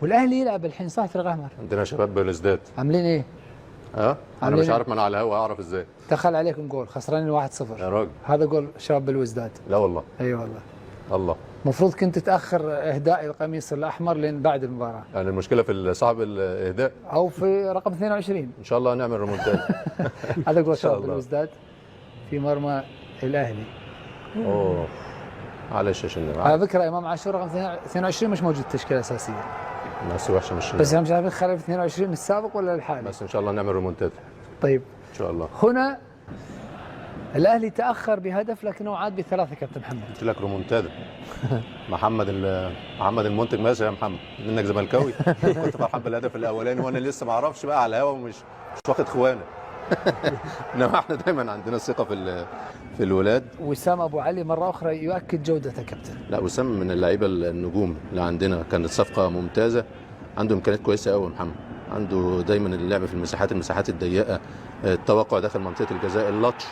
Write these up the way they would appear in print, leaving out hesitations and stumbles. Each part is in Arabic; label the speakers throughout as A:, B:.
A: والاهلي يلعب الحين صح فريق احمر.
B: عندنا شباب بلوزداد
A: عاملين ايه؟
B: انا مش عارف، ما انا على الهوا اعرف ازاي.
A: دخل عليكم جول خسرانين 1-0
B: يا راجل.
A: هذا جول شباب بالوزداد.
B: لا والله.
A: اي والله.
B: الله.
A: المفروض كنت تاخر اهداء القميص الاحمر لين بعد المباراه.
B: يعني المشكله في صاحب الاهداء
A: او في رقم 22.
B: ان شاء الله نعمل ريمونتادا.
A: هذا جول شباب بالوزداد في مرمى الاهلي.
B: اوه معلش عشان
A: على فكره امام عاشور رقم 22 مش موجود تشكيله اساسيه.
B: بس وحشه مش
A: بس احنا مش عارفين خلف 22 السابق ولا الحالي.
B: بس ان شاء الله نعمل ريمونتادا.
A: طيب
B: ان شاء الله.
A: هنا الاهلي تاخر بهدف لكنه عاد بثلاثه كابتن محمد.
B: قلت لك ريمونتادا. محمد المنتج ماشي يا محمد، منك زملكاوي. كنت فرحان بالهدف الاولاني وانا لسه ما اعرفش بقى على الهوا ومش واخد خوانه. انما احنا دايما عندنا ثقه في الولاد.
A: وسام ابو علي مره اخرى يؤكد جودته كابتن.
B: لا وسام من اللعيبه النجوم اللي عندنا، كانت صفقه ممتازه، عنده امكانيات كويسه قوي محمد، عنده دايما اللعب في المساحات الضيقه، التوقع داخل منطقه الجزاء، اللاتش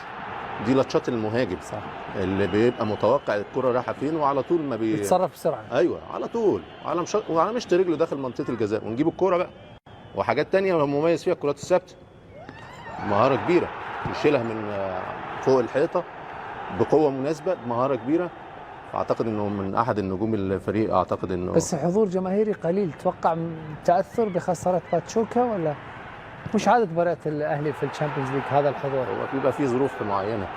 B: دي لاتشات المهاجم
A: صح
B: اللي بيبقى متوقع الكره رايحه فين وعلى طول ما
A: بيتصرف بسرعه.
B: ايوه على طول وعلى مشط رجله داخل منطقه الجزاء ونجيب الكره بقى. وحاجات ثانيه هو مميز فيها الكرات الثابته، مهاره كبيره يشيلها من فوق الحيطه بقوه مناسبه، مهاره كبيره. اعتقد انه من احد النجوم الفريق، اعتقد انه
A: بس حضور جماهيري قليل، توقع تاثر بخساره باتشوكا ولا مش عاده مباريات الاهلي في الشامبيونز ليج هذا الحضور؟
B: هو بيبقى فيه ظروف معينه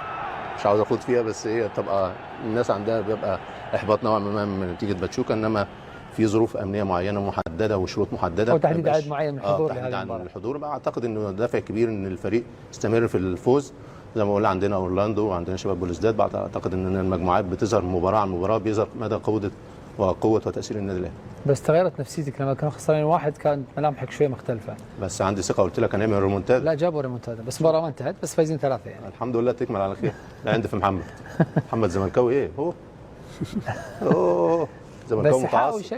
B: مش عاوز اخوض فيها، بس هي تبقى الناس عندها بيبقى احباط نوعا ما من نتيجه باتشوكا، انما في ظروف امنيه معينه محدده وشروط محدده
A: او تحديد عدد معين من الحضور
B: تحديد عن الحضور بقى. اعتقد انه دافع كبير ان الفريق يستمر في الفوز. زي ما قلنا عندنا اورلاندو وعندنا شباب بلوزداد، اعتقد ان المجموعات بتظهر مباراه عن مباراه، بيظهر مدى قوه وتاثير النادي الاهلي.
A: بس تغيرت نفسيتك لما كانوا خسرانين واحد، كانت ملامحك شويه مختلفه.
B: بس عندي ثقه، قلت لك هنعمل ريمونتادا.
A: لا جابوا ريمونتادا بس المباراه ما انتهت، بس فايزين 3 يعني.
B: الحمد لله تكمل على خير. لا عندي في محمد زملكاوي ايه هو؟ اوه زملكاوي متعصب.
A: بس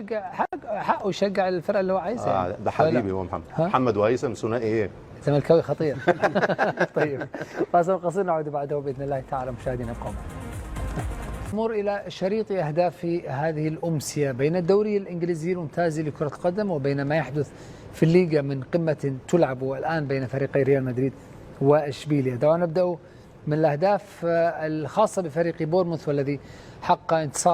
A: حقه يشجع الفرقه اللي هو عايزها.
B: ده حبيبي هو محمد وهيثم ثنائي ايه؟
A: زملكاوي خطير. طيب فاصل قصير نعود بعده باذن الله تعالى. مشاهدينا ابقوا نمر الى شريط اهداف هذه الامسيه بين الدوري الانجليزي الممتاز لكره القدم وبين ما يحدث في الليغا من قمه تلعب الان بين فريقي ريال مدريد واشبيليا. دعونا نبدا من الاهداف الخاصه بفريق بورنموث والذي حقق انتصار